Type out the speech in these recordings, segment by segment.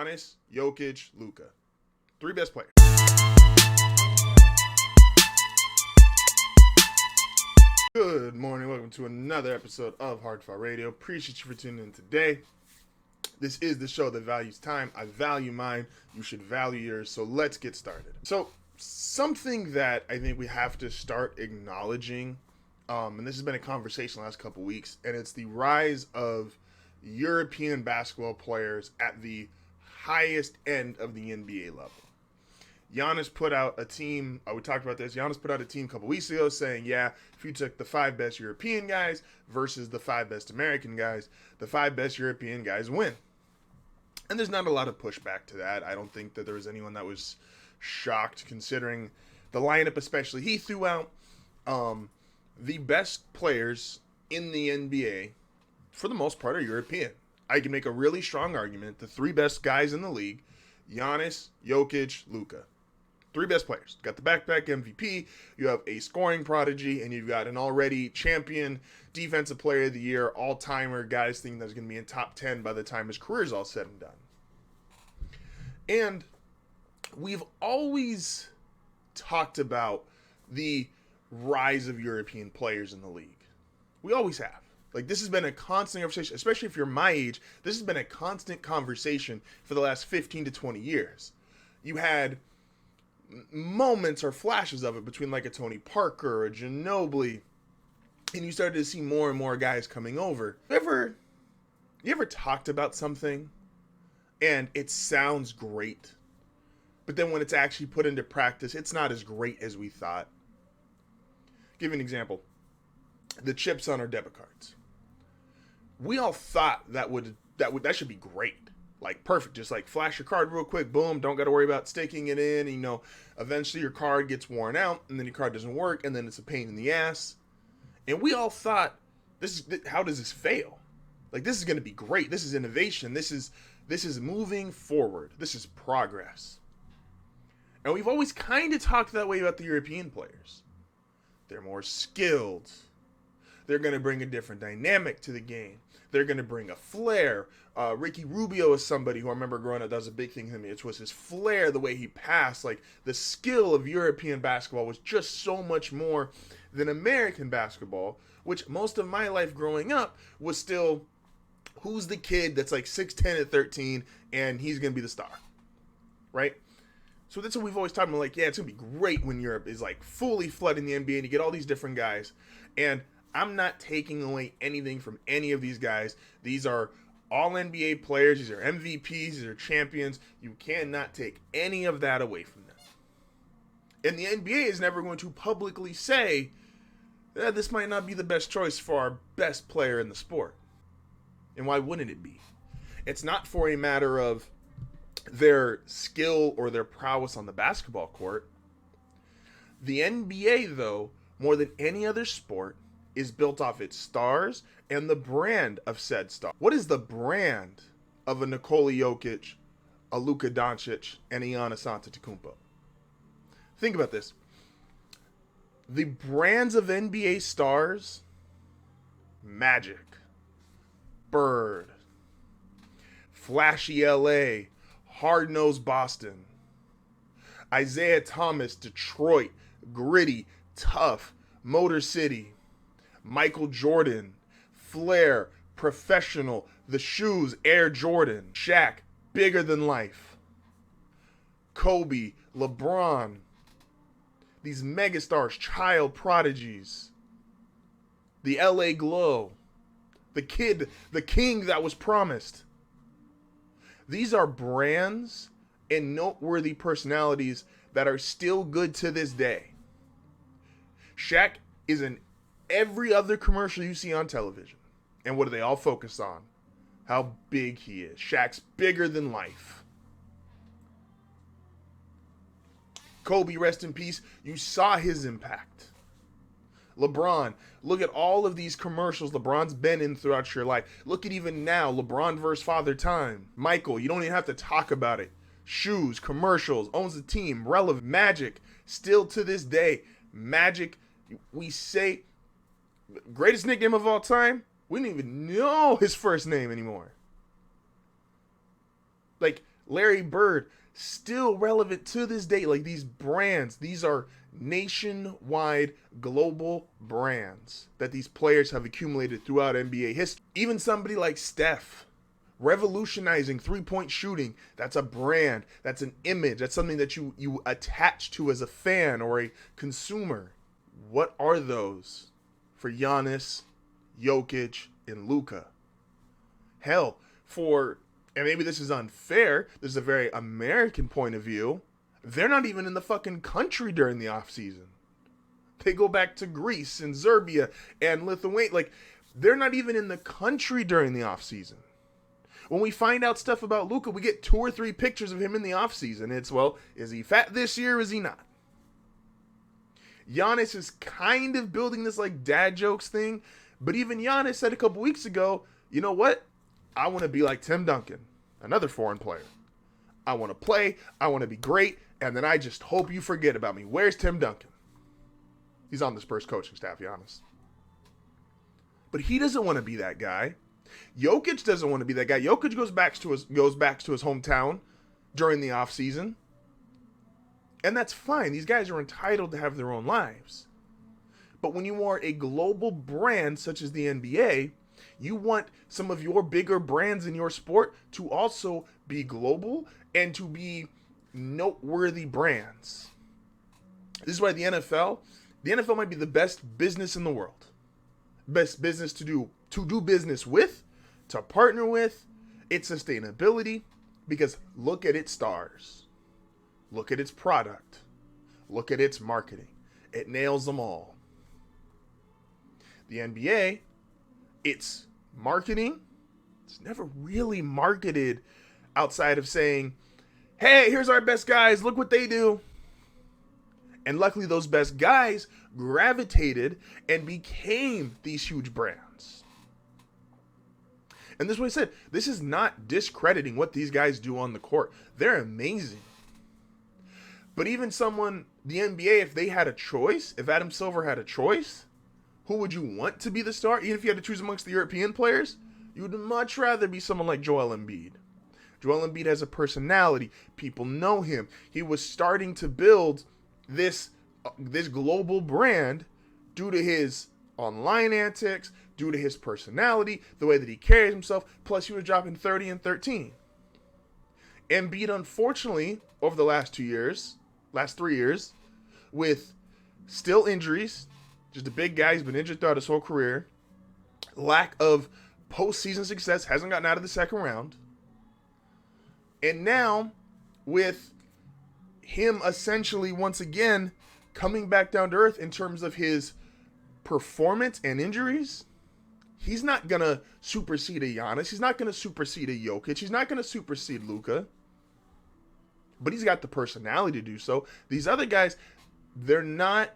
Giannis, Jokic, Luka. Three best players. Good morning. Welcome to another episode of HardFoul Radio. Appreciate you for tuning in today. This is the show that values time. I value mine. You should value yours. So let's get started. So something that I think we have to start acknowledging, and this has been a conversation the last couple weeks, and it's the rise of European basketball players at the highest end of the NBA level. Giannis put out a team, we talked about this, Giannis put out a team a couple weeks ago saying, yeah, if you took the 5 best European guys versus the 5 best American guys, the 5 best European guys win. And there's not a lot of pushback to that. I don't think that there was anyone that was shocked considering the lineup, especially he threw out. The best players in the NBA, for the most part, are European. I can make a really strong argument. The 3 best guys in the league, Giannis, Jokic, Luka. 3 best players. Got the back-to-back MVP, you have a scoring prodigy, and you've got an already champion defensive player of the year, all-timer, guys thinking that's going to be in top 10 by the time his career is all said and done. And we've always talked about the rise of European players in the league. We always have. Like, this has been a constant conversation, especially if you're my age. This has been a constant conversation for the last 15 to 20 years. You had moments or flashes of it between like a Tony Parker or a Ginobili, and you started to see more and more guys coming over. You ever talked about something and it sounds great, but then when it's actually put into practice, it's not as great as we thought? Give you an example. The chips on our debit cards. We all thought that should be great. Like, perfect. Just like flash your card real quick. Boom. Don't got to worry about sticking it in. You know, eventually your card gets worn out and then your card doesn't work and then it's a pain in the ass. And we all thought, how does this fail? Like, this is going to be great. This is innovation. This is moving forward. This is progress. And we've always kind of talked that way about the European players. They're more skilled. They're going to bring a different dynamic to the game. They're going to bring a flair. Ricky Rubio is somebody who I remember growing up, that was a big thing to me. It was his flair, the way he passed. Like, the skill of European basketball was just so much more than American basketball, which most of my life growing up was still, who's the kid that's like 6'10 at 13 and he's going to be the star, right? So that's what we've always talked about. Like, yeah, it's going to be great when Europe is like fully flooding the NBA and you get all these different guys. And I'm not taking away anything from any of these guys. These are all NBA players. These are MVPs. These are champions. You cannot take any of that away from them. And the NBA is never going to publicly say, this might not be the best choice for our best player in the sport. And why wouldn't it be? It's not for a matter of their skill or their prowess on the basketball court. The NBA, though, more than any other sport, is built off its stars and the brand of said star. What is the brand of a Nikola Jokic, a Luka Doncic, and a Giannis Antetokounmpo? Think about this. The brands of NBA stars: Magic, Bird, Flashy LA, Hard-Nosed Boston, Isaiah Thomas, Detroit, Gritty, Tough, Motor City, Michael Jordan, Flair, Professional, the shoes, Air Jordan, Shaq, Bigger Than Life, Kobe, LeBron, these megastars, child prodigies, the LA Glow, the king that was promised. These are brands and noteworthy personalities that are still good to this day. Shaq is in every other commercial you see on television. And what do they all focus on? How big he is. Shaq's bigger than life. Kobe, rest in peace. You saw his impact. LeBron, look at all of these commercials LeBron's been in throughout your life. Look at even now, LeBron versus Father Time. Michael, you don't even have to talk about it. Shoes, commercials, owns the team, relevant. Magic, still to this day. Magic, we say, greatest nickname of all time? We don't even know his first name anymore. Like, Larry Bird, still relevant to this day. Like these brands, these are nationwide global brands that these players have accumulated throughout NBA history. Even somebody like Steph, revolutionizing three-point shooting, that's a brand, that's an image, that's something that you attach to as a fan or a consumer. What are those for Giannis, Jokic, and Luka? Hell, and maybe this is unfair, this is a very American point of view, they're not even in the fucking country during the offseason. They go back to Greece and Serbia and Lithuania. Like, they're not even in the country during the offseason. When we find out stuff about Luka, we get 2 or 3 pictures of him in the offseason. It's, well, is he fat this year or is he not? Giannis is kind of building this, like, dad jokes thing. But even Giannis said a couple weeks ago, you know what? I want to be like Tim Duncan, another foreign player. I want to play, I want to be great, and then I just hope you forget about me. Where's Tim Duncan? He's on the Spurs coaching staff, Giannis. But he doesn't want to be that guy. Jokic doesn't want to be that guy. Jokic goes back to his hometown during the offseason. And that's fine. These guys are entitled to have their own lives. But when you are a global brand such as the NBA, you want some of your bigger brands in your sport to also be global and to be noteworthy brands. This is why the NFL might be the best business in the world. Best business to do business with, to partner with, its sustainability, because look at its stars. Look at its product. Look at its marketing. It nails them all. The NBA, its marketing, it's never really marketed outside of saying, hey, here's our best guys, look what they do. And luckily those best guys gravitated and became these huge brands. And this is what I said, this is not discrediting what these guys do on the court. They're amazing. But even the NBA, if they had a choice, if Adam Silver had a choice, who would you want to be the star? Even if you had to choose amongst the European players, you would much rather be someone like Joel Embiid. Joel Embiid has a personality. People know him. He was starting to build this global brand due to his online antics, due to his personality, the way that he carries himself, plus he was dropping 30 and 13. Embiid, unfortunately, over the last 3 years, with still injuries, just a big guy, he's been injured throughout his whole career, lack of postseason success, hasn't gotten out of the second round, and now, with him essentially, once again, coming back down to earth in terms of his performance and injuries, he's not going to supersede a Giannis. He's not going to supersede a Jokic. He's not going to supersede Luka. But he's got the personality to do so. These other guys, they're not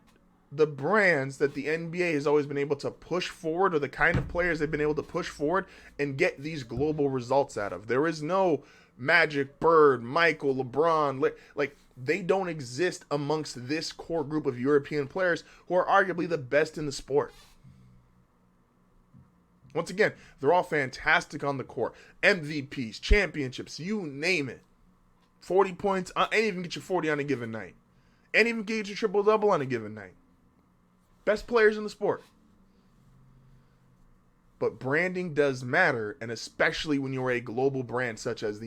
the brands that the NBA has always been able to push forward, or the kind of players they've been able to push forward and get these global results out of. There is no Magic, Bird, Michael, LeBron. Like, they don't exist amongst this core group of European players who are arguably the best in the sport. Once again, they're all fantastic on the court. MVPs, championships, you name it. 40 points, and even get you 40 on a given night. And even get you triple-double on a given night. Best players in the sport. But branding does matter, and especially when you're a global brand such as the